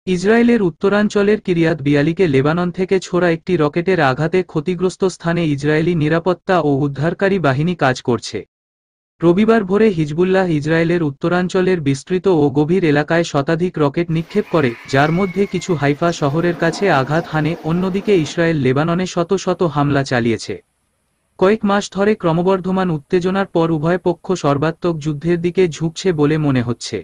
ইসরায়েলের উত্তরাঞ্চলের Kiryat বিয়ালিকে Lebanon থেকে ছোড়া একটি রকেটের আঘাতে ক্ষতিগ্রস্ত স্থানে ইসরায়েলি নিরাপত্তা ও উদ্ধারকারী বাহিনী কাজ করছে। রবিবার ভোরে হিজবুল্লাহ ইসরায়েলের উত্তরাঞ্চলের বিস্তৃত ও গভীর এলাকায় শতাধিক রকেট নিক্ষেপ করে, যার মধ্যে কিছু হাইফা শহরের কাছে আঘাত হানে। অন্যদিকে ইসরায়েল লেবাননে শত শত হামলা চালিয়েছে। কয়েক মাস ধরে ক্রমবর্ধমান উত্তেজনার পর উভয় পক্ষ সর্বাত্মক যুদ্ধের দিকে ঝুঁকছে বলে মনে হচ্ছে।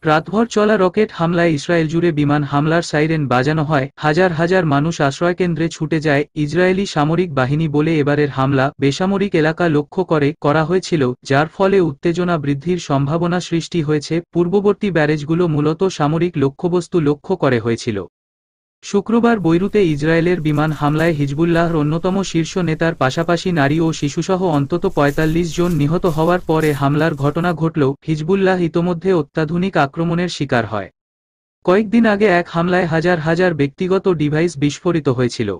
রাতভর চলা রকেট হামলায় ইসরায়েল জুড়ে বিমান হামলার সাইরেন বাজানো হয়, হাজার হাজার মানুষ আশ্রয়কেন্দ্রে ছুটে যায়। ইসরায়েলি সামরিক বাহিনী বলে এবারের হামলা বেসামরিক এলাকা লক্ষ্য করে করা হয়েছিল, যার ফলে উত্তেজনা বৃদ্ধির সম্ভাবনা সৃষ্টি হয়েছে। পূর্ববর্তী ব্যারেজগুলো মূলত সামরিক লক্ষ্যবস্তু লক্ষ্য করে হয়েছিল। শুক্রবার বৈরুতে ইসরায়েলের বিমান হামলায় হিজবুল্লাহর অন্যতম শীর্ষ নেতার পাশাপাশি নারী ও শিশুসহ অন্তত ৪৫ জন নিহত হওয়ার পরে হামলার ঘটনা ঘটলেও হিজবুল্লাহ ইতোমধ্যে অত্যাধুনিক আক্রমণের শিকার হয়। কয়েকদিন আগে এক হামলায় হাজার হাজার ব্যক্তিগত ডিভাইস বিস্ফোরিত হয়েছিল।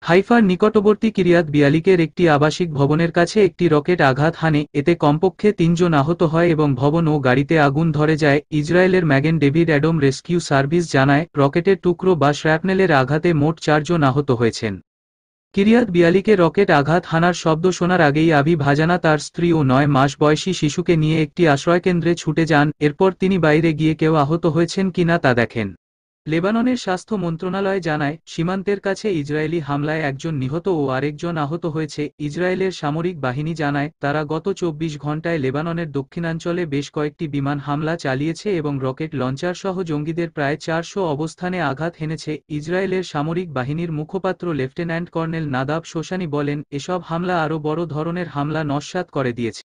হাইফার নিকটবর্তী কিরিয়াত বিয়ালিকের একটি আবাসিক ভবনের কাছে একটি রকেট আঘাত হানে, এতে কমপক্ষে ৩ জন আহত হয় এবং ভবন ও গাড়িতে আগুন ধরে যায়। ইসরায়েলের ম্যাগেন ডেভিড অ্যাডম রেস্কিউ সার্ভিস জানায়, রকেটের টুকরো বা শ্র্যাপনেলের আঘাতে মোট ৪ জন আহত হয়েছেন। কিরিয়াত বিয়ালিকে রকেট আঘাত হানার শব্দ শোনার আগেই আবি ভাজানা তার স্ত্রী ও ৯ মাস বয়সী শিশুকে নিয়ে একটি আশ্রয়কেন্দ্রে ছুটে যান। এরপর তিনি বাইরে গিয়ে কেউ আহত হয়েছেন কিনা তা দেখেন। লেবাননের স্বাস্থ্য মন্ত্রণালয় জানায়, সীমান্তের কাছে ইসরায়েলি হামলায় একজন নিহত ও আরেকজন আহত হয়েছে। ইসরায়েলের সামরিক বাহিনী জানায়, তারা গত ২৪ ঘণ্টায় লেবাননের দক্ষিণাঞ্চলে বেশ কয়েকটি বিমান হামলা চালিয়েছে এবং রকেট লঞ্চার সহ জঙ্গিদের প্রায় ৪০০ অবস্থানে আঘাত হেনেছে। ইসরায়েলের সামরিক বাহিনীর মুখপাত্র লেফটেন্যান্ট কর্নেল নাদাব শোশানি বলেন, এসব হামলা আরও বড় ধরনের হামলা নস্যাৎ করে দিয়েছে।